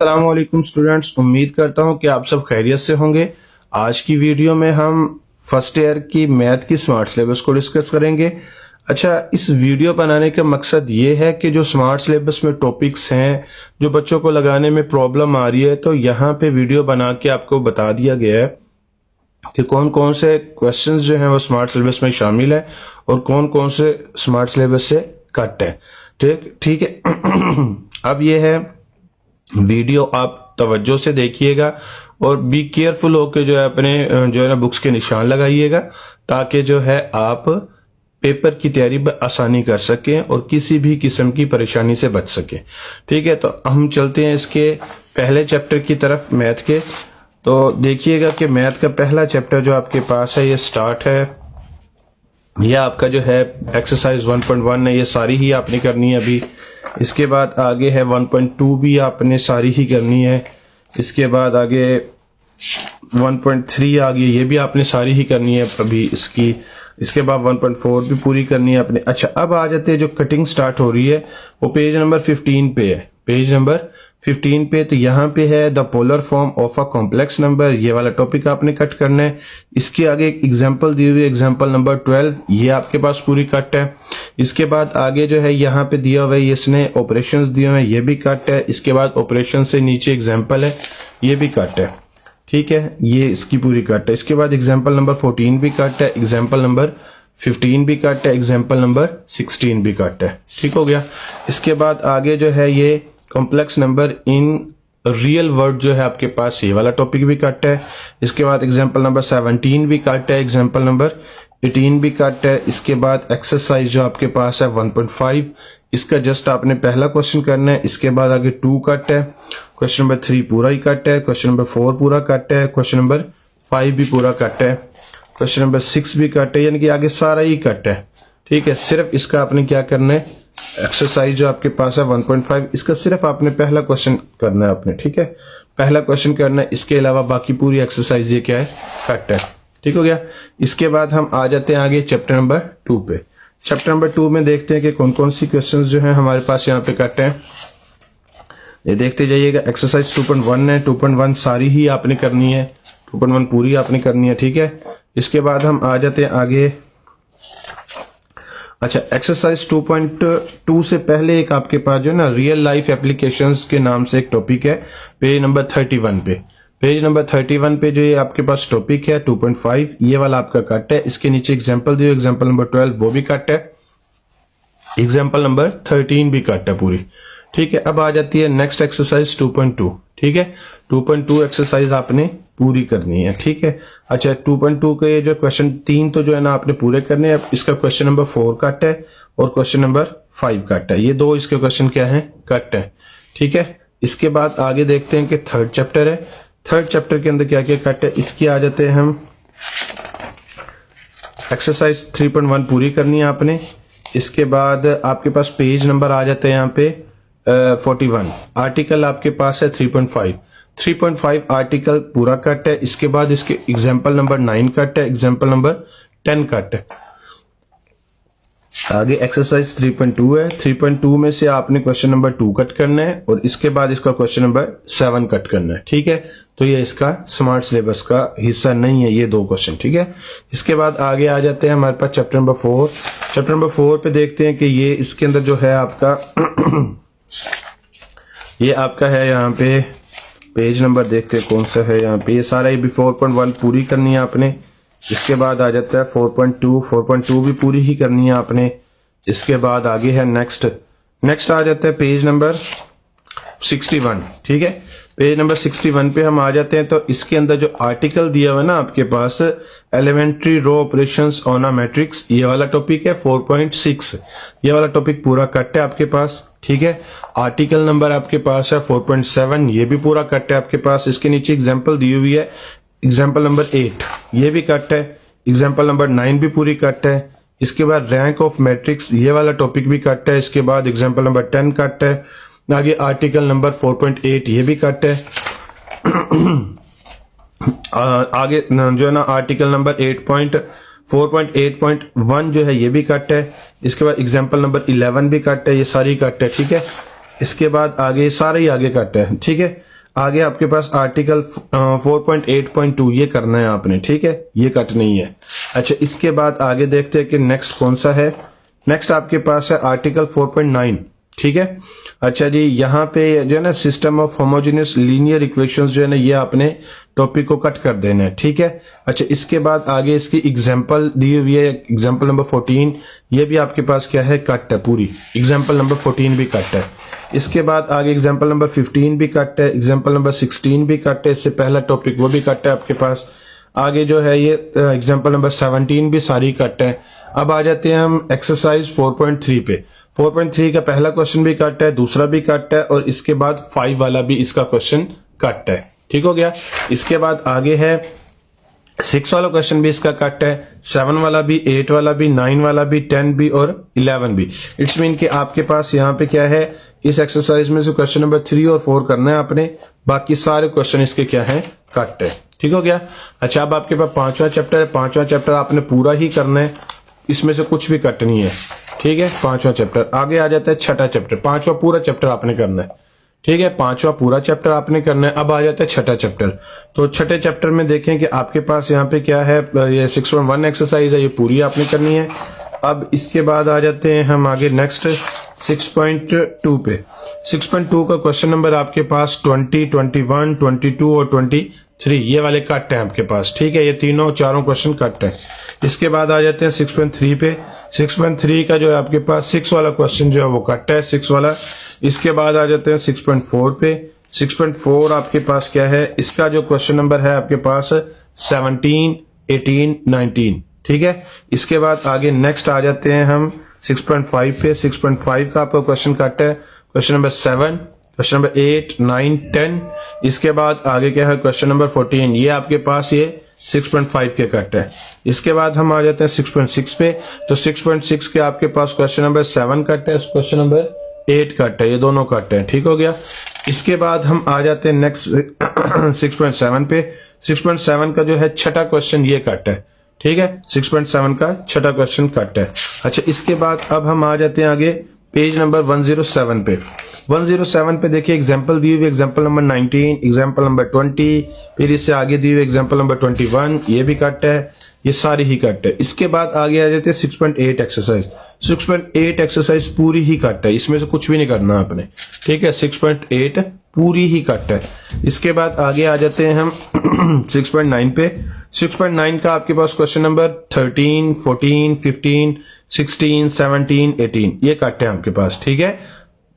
अस्सलाम वालेकुम स्टूडेंट्स, उम्मीद करता हूं कि आप सब खैरियत से होंगे। आज की वीडियो में हम फर्स्ट ईयर की मैथ की स्मार्ट सिलेबस को डिस्कस करेंगे। अच्छा, इस वीडियो बनाने का मकसद ये है कि जो स्मार्ट सिलेबस में टॉपिक्स हैं जो बच्चों को लगाने में प्रॉब्लम आ रही है, तो यहाँ पे वीडियो बना के आपको बता दिया गया है कि कौन कौन से क्वेश्चंस जो हैं वो स्मार्ट सिलेबस में शामिल है और कौन कौन से स्मार्ट सिलेबस से कट है। ठीक है। अब ये है वीडियो, आप तवज्जो से देखिएगा और बी केयरफुल होकर जो है अपने जो है ना बुक्स के निशान लगाइएगा, ताकि जो है आप पेपर की तैयारी में आसानी कर सकें और किसी भी किस्म की परेशानी से बच सकें। ठीक है, तो हम चलते हैं इसके पहले चैप्टर की तरफ, मैथ के। तो देखिएगा कि मैथ का पहला चैप्टर जो आपके पास है ये स्टार्ट है। यह आपका जो है एक्सरसाइज 1.1 है, ये सारी ही आपने करनी है अभी। इसके बाद आगे है 1.2 भी आपने सारी ही करनी है। इसके बाद आगे 1.3 आ गई, ये भी आपने सारी ही करनी है अभी इसकी। इसके बाद 1.4 भी पूरी करनी है आपने। अच्छा, अब आ जाते हैं, जो कटिंग स्टार्ट हो रही है वो पेज नंबर 15 पे है। पेज नंबर 15 पे तो यहाँ पे है the polar form of a complex number, ये वाला टॉपिक आपने कट करना है। इसके आगे एक एग्जांपल दी हुई है, एग्जांपल नंबर 12, ये आपके पास पूरी कट है। इसके बाद आगे जो है यहाँ पे दिया हुआ है, इसने ऑपरेशंस दिए हुए हैं, ये भी कट है। इसके बाद ऑपरेशन से नीचे एग्जाम्पल है, ये भी कट है। ठीक है, ये इसकी पूरी कट है। इसके बाद एग्जाम्पल नंबर 14 भी कट है, एग्जाम्पल नंबर 15 भी कट है, एग्जाम्पल नंबर 16 भी कट है। ठीक हो गया। इसके बाद आगे जो है ये complex number in real word जो है आपके पास, ये वाला टॉपिक भी कट है। इसके बाद एग्जाम्पल नंबर 17 भी कट है, एग्जाम्पल नंबर 18 भी कट है। इसके बाद एक्सरसाइज जो आपके पास है 1.5, इसका जस्ट आपने पहला क्वेश्चन करना है। इसके बाद आगे 2 कट है, क्वेश्चन नंबर 3 पूरा ही कट है, क्वेश्चन नंबर 4 पूरा कट है, क्वेश्चन नंबर 5 भी पूरा कट है, क्वेश्चन नंबर 6 भी कट है, यानी कि आगे सारा ही कट है। ठीक है, सिर्फ इसका आपने क्या करना है, एक्सरसाइज जो आपके पास है 1.5, इसका सिर्फ आपने पहला क्वेश्चन करना है आपने। ठीक है, पहला क्वेश्चन करना है, इसके अलावा बाकी पूरी एक्सरसाइज ये क्या है, कट है। ठीक हो गया। इसके बाद हम आ जाते हैं आगे चैप्टर नंबर 2 पे। चैप्टर नंबर 2 में देखते हैं कि कौन कौन सी क्वेश्चंस जो है हमारे पास यहाँ पे कट है। ये देखते जाइएगा। एक्सरसाइज 2.1 है, 2.1 सारी ही आपने करनी है, 2.1 पूरी आपने करनी है। ठीक है, इसके बाद हम आ जाते हैं आगे। अच्छा, एक्सरसाइज 2.2 से पहले एक आपके पास जो है ना रियल लाइफ एप्लीकेशंस के नाम से एक टॉपिक है, पेज नंबर 31 पे। पेज नंबर 31 पे जो ये आपके पास टॉपिक है 2.5, ये वाला आपका कट है। इसके नीचे एग्जांपल दियो, एग्जांपल नंबर 12 वो भी कट है, एग्जांपल नंबर 13 भी कट है पूरी। ठीक है, अब आ जाती है नेक्स्ट एक्सरसाइज 2.2। ठीक है, 2.2 एक्सरसाइज आपने पूरी करनी है। ठीक है। अच्छा, 2.2 के जो क्वेश्चन 3 तो जो है ना आपने पूरे करने हैं। इसका क्वेश्चन नंबर 4 कट है और क्वेश्चन नंबर 5 कट है, ये दो इसके क्वेश्चन क्या है, कट है। ठीक है, इसके बाद आगे देखते हैं कि थर्ड चैप्टर है। थर्ड चैप्टर के अंदर क्या क्या कट है, इसकी आ जाते हैं हम। एक्सरसाइज 3.1 पूरी करनी है आपने। इसके बाद आपके पास पेज नंबर आ जाते हैं यहाँ पे 41। आर्टिकल आपके पास है 3.5 आर्टिकल पूरा कट है। इसके बाद इसके एग्जाम्पल नंबर 9 कट है, एग्जाम्पल नंबर 10 कट है। आगे एक्सरसाइज 3.2 है। 3.2 में से आपने क्वेश्चन नंबर 2 कट करना है और इसके बाद इसका क्वेश्चन नंबर 7 कट करना है। ठीक है, तो ये इसका स्मार्ट सिलेबस का हिस्सा नहीं है, ये दो क्वेश्चन। ठीक है, इसके बाद आगे आ जाते हैं हमारे पास चैप्टर नंबर 4। चैप्टर नंबर 4 पे देखते हैं कि ये इसके अंदर जो है आपका ये आपका है यहाँ पे पेज नंबर, देखते हैं कौन सा है यहाँ पे। ये सारा भी 4.1 पूरी करनी है आपने। इसके बाद आ जाता है 4.2 भी पूरी ही करनी है आपने। इसके बाद आगे है नेक्स्ट आ जाता है पेज नंबर 61। ठीक है, पेज नंबर 61 पे हम आ जाते हैं। तो इसके अंदर जो आर्टिकल दिया हुआ है ना आपके पास, elementary row operations on a matrix, ये वाला टॉपिक है 4.6। ये वाला टॉपिक पूरा कट है आपके पास। ठीक है, आर्टिकल नंबर आपके पास है 4.7, ये भी पूरा कट है आपके पास। इसके नीचे एग्जाम्पल दी हुई है, एग्जाम्पल नंबर 8 ये भी कट है, एग्जाम्पल नंबर 9 भी पूरी कट है। इसके बाद रैंक ऑफ मैट्रिक्स, ये वाला टॉपिक भी कट है। इसके बाद एग्जाम्पल नंबर 10 कट है। आगे आर्टिकल नंबर 4.8 ये भी कट है। आगे जो है ना आर्टिकल नंबर 4.8.1 जो है ये भी कट है। इसके बाद एग्जाम्पल नंबर 11 भी कट है, ये सारी कट है। ठीक है, इसके बाद आगे सारे ही आगे कट है। ठीक है, आगे आपके पास आर्टिकल 4.8.2 ये करना है आपने, ठीक है, ये कट नहीं है। अच्छा, इसके बाद आगे देखते हैं कि नेक्स्ट कौन सा है। नेक्स्ट आपके पास है आर्टिकल 4.9, ठीक है। अच्छा जी, यहाँ पे जो है ना system of homogeneous linear equations जो है ना ये आपने टॉपिक को कट कर देना है, ठीक है। अच्छा, इसके बाद आगे इसकी एग्जांपल दी हुई है, एग्जांपल नंबर 14, ये भी आपके पास क्या है, कट है पूरी। एग्जांपल नंबर 14 भी कट है। इसके बाद आगे एग्जांपल नंबर 15 भी कट है, एग्जांपल नंबर 16 भी कट है, इससे पहला टॉपिक वो भी कट है आपके पास। आगे जो है ये एग्जांपल नंबर 17 भी सारी कट है। अब आ जाते हैं हम एक्सरसाइज 4.3 पे। 4.3 का पहला क्वेश्चन भी कट है, दूसरा भी कट है, और इसके बाद 5 वाला भी इसका क्वेश्चन कट है, ठीक हो गया। इसके बाद आगे है 6 वाला क्वेश्चन भी इसका कट है, 7 वाला भी, 8 वाला भी, 9 वाला भी, 10 भी और 11 भी। इट्स मीन कि आपके पास यहाँ पे क्या है, इस एक्सरसाइज में से क्वेश्चन नंबर 3 और 4 करना है आपने, बाकी सारे क्वेश्चन इसके क्या है, कट है, ठीक हो गया। अच्छा, अब आपके पास 5वां चैप्टर है। 5वां चैप्टर आपने पूरा ही करना है, इसमें से कुछ भी कट नहीं है, ठीक है। 5वां चैप्टर। आगे आ जाता है 6ठा चैप्टर। 5वां पूरा चैप्टर आपने करना है, ठीक है। 5वां पूरा चैप्टर आपने करना है। अब आ जाता है 6ठा चैप्टर। तो 6ठे चैप्टर में देखें कि आपके पास यहाँ पे क्या है, ये 6.1 एक्सरसाइज है, ये पूरी आपने करनी है। अब इसके बाद आ जाते हैं हम आगे नेक्स्ट 6.2 पे। 6.2 का क्वेश्चन नंबर आपके पास 20, 21, 22 और 23 ये वाले कट है आपके पास, ठीक है। ये तीनों चारों क्वेश्चन कट है। इसके बाद आ जाते हैं 6.3 पे। 6.3 का जो है आपके पास 6 वाला क्वेश्चन जो है वो कट है, 6 वाला। इसके बाद आ जाते हैं 6.4 पे। 6.4 आपके पास क्या है, इसका जो क्वेश्चन नंबर है आपके पास 17, 18, 19, ठीक है। इसके बाद आगे नेक्स्ट आ जाते हैं हम 6.5 पे। 6.5 का आपका क्वेश्चन कट है, क्वेश्चन नंबर 7, क्वेश्चन नंबर 8, 9, 10। इसके बाद आगे क्या है, क्वेश्चन नंबर 14, ये आपके पास ये 6.5 के कट है। इसके बाद हम आ जाते हैं 6.6 पे। तो 6.6 के आपके पास क्वेश्चन नंबर 7 कट है, क्वेश्चन नंबर 8 कट है, ये दोनों कट है, ठीक हो गया। इसके बाद हम आ जाते हैं नेक्स्ट 6.7 पे। 6.7 का जो है 6ठा क्वेश्चन ये कट है, ठीक है। 6.7 का 6ठा क्वेश्चन कट है। अच्छा, इसके बाद अब हम आ जाते हैं आगे पेज नंबर 107 पे। 107 पे देखिए एग्जांपल दी हुई, एग्जांपल नंबर 19, एग्जांपल नंबर 20, फिर इससे आगे दी हुई एग्जांपल नंबर 21, ये भी कट है, ये सारी ही कट है। इसके बाद आगे आ जाते हैं 6.8 एक्सरसाइज। 6.8 एक्सरसाइज पूरी ही कट है, इसमें से कुछ भी नहीं करना आपने, ठीक है। 6.8 पूरी ही कट है। इसके बाद आगे आ जाते हैं हम 6.9 पे। 6.9 का आपके पास क्वेश्चन नंबर 13, 14, 15, 16, 17, 18 ये कट है आपके पास, ठीक है।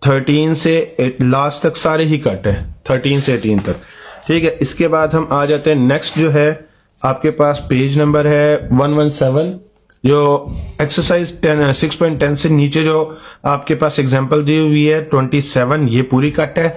13 से लास्ट तक सारे ही कट है, 13 से 18 तक, ठीक है। इसके बाद हम आ जाते हैं नेक्स्ट जो है आपके पास पेज नंबर है 117, जो एक्सरसाइज 6.10 से नीचे जो आपके पास एग्जांपल दी हुई है 27 ये पूरी कट है,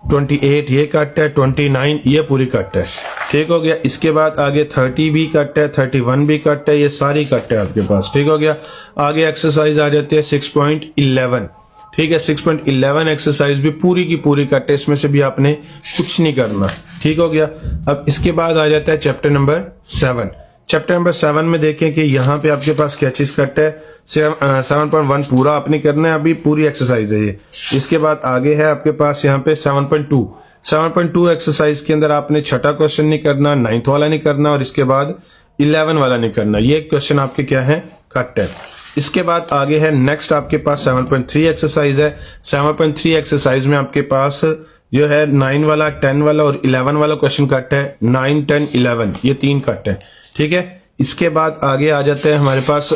28 ये कट है, 29 ये पूरी कट है, ठीक हो गया। इसके बाद आगे 30 भी कट है, 31 भी कट है, ये सारी कट है आपके पास, ठीक हो गया। आगे एक्सरसाइज आ जाती है 6.11, ठीक है। 6.11 एक्सरसाइज भी पूरी की पूरी कट है, इसमें से भी आपने कुछ नहीं करना, ठीक हो गया। अब इसके बाद आ जाता है चैप्टर नंबर 7। चैप्टर नंबर 7 में देखें कि यहाँ पे आपके पास क्या चीज कट है, 7.1 पूरा आपने करना है, अभी पूरी एक्सरसाइज है ये। इसके बाद आगे है आपके पास यहाँ पे 7.2। 7.2 एक्सरसाइज के अंदर आपने 6ठा क्वेश्चन नहीं करना, 9th वाला नहीं करना, और इसके बाद 11 वाला नहीं करना, ये क्वेश्चन आपके क्या है, कट है। इसके बाद आगे है नेक्स्ट आपके पास 7.3 एक्सरसाइज है। 7.3 एक्सरसाइज में आपके पास जो है 9 वाला, 10 वाला और 11 वाला क्वेश्चन कट है। 9, 10, 11 ये 3 कट है, ठीक है। इसके बाद आगे आ जाते हैं हमारे पास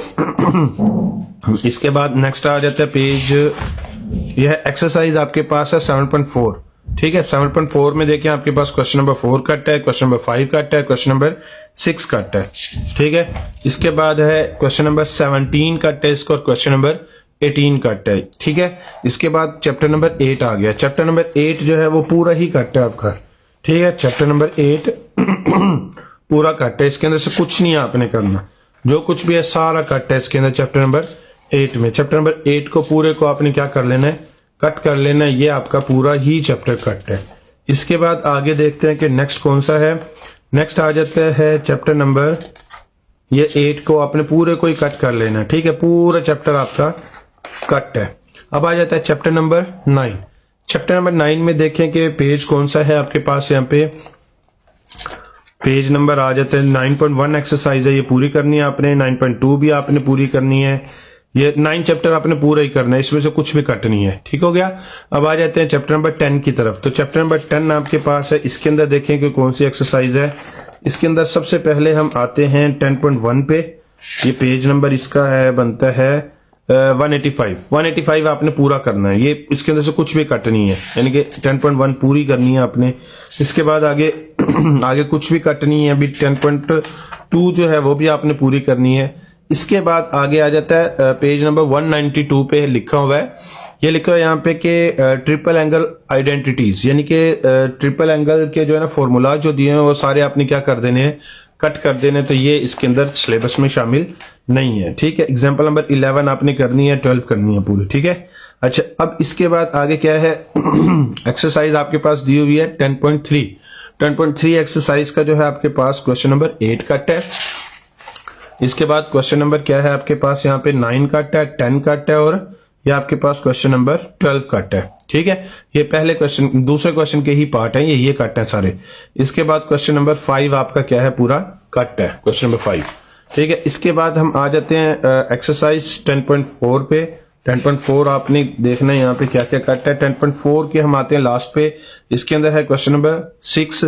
इसके बाद नेक्स्ट आ जाता है पेज, यह एक्सरसाइज आपके पास है 7.4, ठीक है। 7.4 में देखिए आपके पास क्वेश्चन नंबर 4 कट है, क्वेश्चन नंबर 5 कट है, क्वेश्चन नंबर 6 कट है, ठीक है। इसके बाद है क्वेश्चन नंबर 17 कट है इसका, और क्वेश्चन नंबर 18 कट है, ठीक है। इसके बाद चैप्टर नंबर 8 आ गया। चैप्टर नंबर 8 जो है वो पूरा ही कट है आपका, ठीक है। चैप्टर नंबर 8 पूरा कट है, इसके अंदर से कुछ नहीं आपने करना, जो कुछ भी है सारा कट है इसके अंदर चैप्टर नंबर 8 में। चैप्टर नंबर 8 को पूरे को आपने क्या कर लेना है, कट कर लेना है, ये आपका पूरा ही चैप्टर कट है। इसके बाद आगे देखते हैं कि नेक्स्ट कौन सा है। नेक्स्ट आ जाता है चैप्टर नंबर ये 8 को आपने पूरे को ही कट कर लेना है, ठीक है। पूरा चैप्टर आपका कट है। अब आ जाता है चैप्टर नंबर 9। चैप्टर नंबर 9 में देखें कि पेज कौन सा है आपके पास। यहाँ पे पेज नंबर आ जाते हैं 9.1 एक्सरसाइज है, ये पूरी करनी है आपने। 9.2 भी आपने पूरी करनी है। ये 9 चैप्टर आपने पूरा ही करना है, इसमें से कुछ भी कट नहीं है। ठीक हो गया। अब आ जाते हैं चैप्टर नंबर 10 की तरफ। तो चैप्टर नंबर 10 आपके पास है। इसके अंदर देखें कि कौन सी एक्सरसाइज है। इसके अंदर सबसे पहले हम आते हैं 10.1 पे। ये पेज नंबर इसका है बनता है 185 आपने पूरा करना है। ये इसके अंदर से कुछ भी कट नहीं है, यानी कि 10.1 पूरी करनी है आपने। इसके बाद आगे आगे कुछ भी कट नहीं है। अभी 10.2 जो है वो भी आपने पूरी करनी है। इसके बाद आगे आ जाता है पेज नंबर 192 पे लिखा हुआ है। ये लिखा हुआ है यहाँ पे कि ट्रिपल एंगल आइडेंटिटीज, यानी कि ट्रिपल एंगल के जो है ना फॉर्मूला जो दिए हैं वो सारे आपने क्या कर देने हैं, कट कर देने। तो ये इसके अंदर सिलेबस में शामिल नहीं है। ठीक है। एग्जाम्पल नंबर 11 आपने करनी है, 12 करनी है पूरी। ठीक है। अच्छा, अब इसके बाद आगे क्या है एक्सरसाइज आपके पास दी हुई है 10.3 एक्सरसाइज का जो है आपके पास क्वेश्चन नंबर 8 कट है। इसके बाद क्वेश्चन नंबर क्या है आपके पास, यहाँ पे 9 कट है, 10 कट है और ये आपके पास क्वेश्चन नंबर 12 कट है। ठीक है। ये पहले क्वेश्चन, दूसरे क्वेश्चन के ही पार्ट हैं, ये कट है सारे। इसके बाद क्वेश्चन नंबर 5 आपका क्या है, पूरा कट है क्वेश्चन नंबर 5। ठीक है। इसके बाद हम आ जाते हैं एक्सरसाइज 10.4 पे। 10.4 आपने देखना है यहाँ पे क्या क्या कट है। 10.4 के हम आते हैं लास्ट पे। इसके अंदर है क्वेश्चन नंबर 6,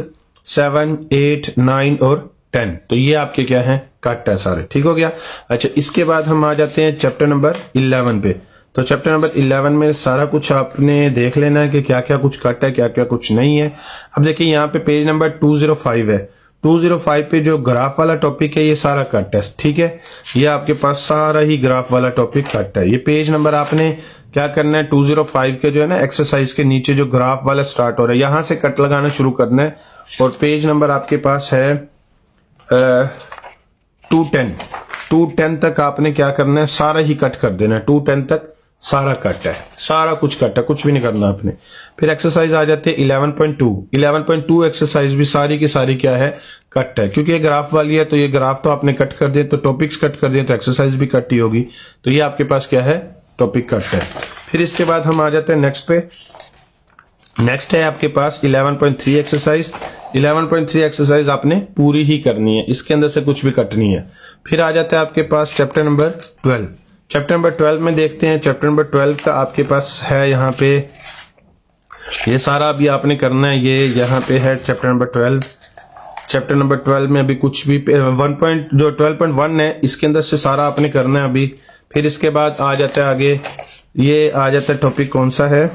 7, 8, 9 और 10। तो ये आपके क्या है, कट है सारे। ठीक हो गया। अच्छा, इसके बाद हम आ जाते हैं चैप्टर नंबर 11 पे। तो चैप्टर नंबर 11 में सारा कुछ आपने देख लेना है कि क्या क्या कुछ कट है, क्या क्या कुछ नहीं है। अब देखिए यहाँ पे पेज नंबर 205 है। 205 पे जो ग्राफ वाला टॉपिक है ये सारा कट है। ठीक है। ये आपके पास सारा ही ग्राफ वाला टॉपिक कट है। ये पेज नंबर आपने क्या करना है, 205 के जो है ना एक्सरसाइज के नीचे जो ग्राफ वाला स्टार्ट हो रहा है यहां से कट लगाना शुरू करना है। और पेज नंबर आपके पास है 210 तक आपने क्या करना है, सारा ही कट कर देना है। 210 तक सारा कट है, सारा कुछ कट है, कुछ भी नहीं करना आपने। फिर एक्सरसाइज आ जाती है 11.2 एक्सरसाइज भी सारी की सारी क्या है, कट है। क्योंकि ये ग्राफ वाली है तो ये ग्राफ तो आपने कट कर दिए, तो टॉपिक्स कट कर दिए तो एक्सरसाइज भी कट ही होगी। तो ये आपके पास क्या है, टॉपिक कट है। फिर इसके बाद हम आ जाते हैं नेक्स्ट पे। नेक्स्ट है आपके पास 11.3 एक्सरसाइज। 11.3 एक्सरसाइज आपने पूरी ही करनी है, इसके अंदर से कुछ भी कट नहीं है। फिर आ जाता है आपके पास चैप्टर नंबर 12। चैप्टर नंबर 12 में देखते हैं। चैप्टर नंबर 12 का आपके पास है यहाँ पे, ये सारा अभी आपने करना है। ये यहाँ पे है चैप्टर नंबर 12। चैप्टर नंबर 12 में अभी कुछ भी जो 12.1 है इसके अंदर से सारा आपने करना है अभी। फिर इसके बाद आ जाता है आगे, ये आ जाता है टॉपिक कौन सा है,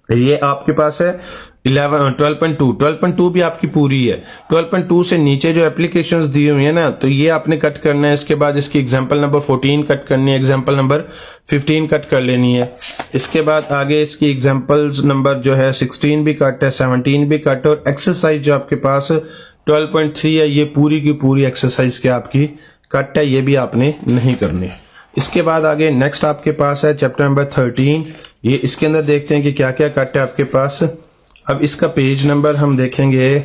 ये आपके पास है 12.2 भी आपकी पूरी है। 12.2 से नीचे जो एप्लीकेशंस दी हुई है ना, तो ये आपने कट करना है। इसके बाद इसकी एग्जांपल नंबर 14 कट करनी है, एग्जांपल नंबर 15 कट कर लेनी है। इसके बाद आगे इसकी एग्जांपल्स नंबर जो है 16 भी कट है, 17 भी कट, और एक्सरसाइज जो आपके पास 12.3 है ये पूरी की पूरी एक्सरसाइज क्या आपकी कट है, ये भी आपने नहीं करनी। इसके बाद आगे नेक्स्ट आपके पास है चैप्टर नंबर 13। ये इसके अंदर देखते हैं कि क्या क्या कट है आपके पास। अब इसका पेज नंबर हम देखेंगे,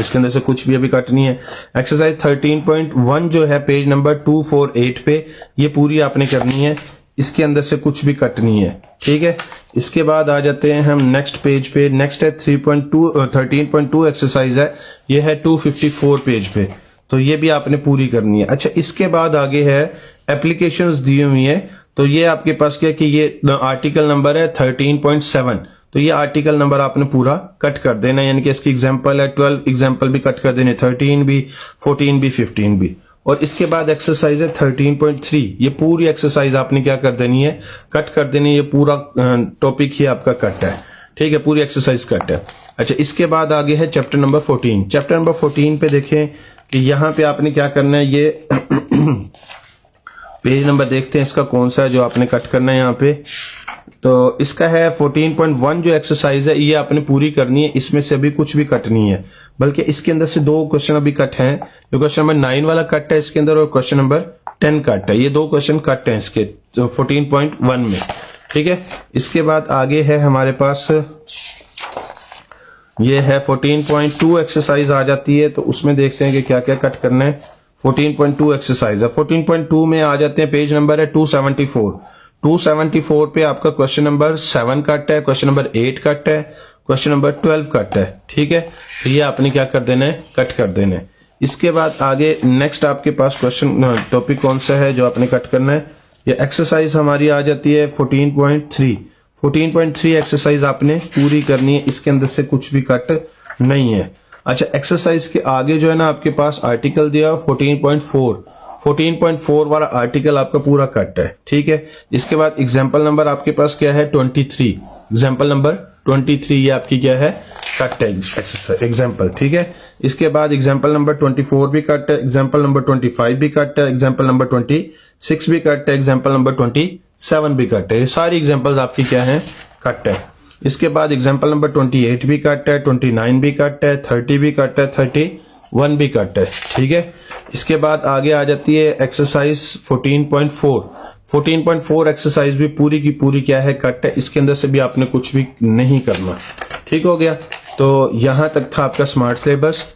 इसके अंदर से कुछ भी अभी कट नहीं है। एक्सरसाइज 13.1 जो है पेज नंबर 248 पे, ये पूरी आपने करनी है, इसके अंदर से कुछ भी कट नहीं है। ठीक है। इसके बाद आ जाते हैं हम नेक्स्ट पेज पे। नेक्स्ट है 13.2 एक्सरसाइज है, ये है 254 पेज पे, तो ये भी आपने पूरी करनी है। अच्छा, इसके बाद आगे है एप्लीकेशंस दी हुई है, तो ये आपके पास क्या कि ये आर्टिकल नंबर है 13.7, तो ये आर्टिकल नंबर आपने पूरा कट कर देना, यानी कि इसकी एग्जांपल है 12 एग्जांपल भी कट कर देने, 13 भी, 14 भी, 15 भी। और इसके बाद एक्सरसाइज है 13.3, ये पूरी एक्सरसाइज आपने क्या कर देनी है, कट कर देनी, ये पूरा टॉपिक ही आपका कट है। ठीक है, पूरी एक्सरसाइज कट है। अच्छा, इसके बाद आगे है चैप्टर नंबर 14। चैप्टर नंबर 14 पे देखें कि यहाँ पे आपने क्या करना है, ये पेज नंबर देखते हैं इसका कौन सा है जो आपने कट करना है यहाँ पे। तो इसका है 14.1 जो एक्सरसाइज है ये आपने पूरी करनी है, इसमें से अभी कुछ भी कट नहीं है, बल्कि इसके अंदर से 2 क्वेश्चन अभी कट हैं। जो क्वेश्चन नंबर 9 वाला कट है इसके अंदर, और क्वेश्चन नंबर 10 कट है। ये 2 क्वेश्चन कट हैं इसके 14.1 में। ठीक है। इसके बाद आगे है हमारे पास, ये है 14.2 एक्सरसाइज आ जाती है, तो उसमें देखते हैं कि क्या क्या कट करना है। 14.2 एक्सरसाइज है। 14.2 में आ जाते हैं, पेज नंबर है 274। 274 पे आपका क्वेश्चन नंबर 7 कट है, क्वेश्चन नंबर 8 कट है, क्वेश्चन नंबर 12 कट है। ठीक है, तो ये आपने क्या कर देना है, कट कर देना है। इसके बाद आगे नेक्स्ट आपके पास क्वेश्चन टॉपिक कौन सा है जो आपने कट करना है, ये एक्सरसाइज हमारी आ जाती है 14.3। 14.3 एक्सरसाइज आपने पूरी करनी है, इसके अंदर से कुछ भी कट नहीं है। अच्छा, एक्सरसाइज के आगे जो है ना आपके पास आर्टिकल दिया 14.4। 14.4 वाला आर्टिकल आपका पूरा कट है। ठीक है, इसके बाद एग्जाम्पल नंबर आपके पास क्या है 23। एग्जाम्पल नंबर 23 ये आपकी क्या है, कट है एक्सरसाइज एग्जाम्पल। ठीक है, इसके बाद एग्जाम्पल नंबर 24 भी कट है, एग्जाम्पल नंबर 25 भी कट है, एग्जाम्पल नंबर 26 भी कट है, एग्जाम्पल नंबर 27 भी कट है। ये सारी एग्जाम्पल्स आपकी क्या है, कट है। इसके बाद एग्जाम्पल नंबर 28 भी कट है, 29 भी कट है, 30 भी कट है, 31 भी कट है। ठीक है, इसके बाद आगे आ जाती है एक्सरसाइज 14.4। 14.4 एक्सरसाइज भी पूरी की पूरी क्या है, कट है, इसके अंदर से भी आपने कुछ भी नहीं करना। ठीक हो गया, तो यहां तक था आपका स्मार्ट सिलेबस।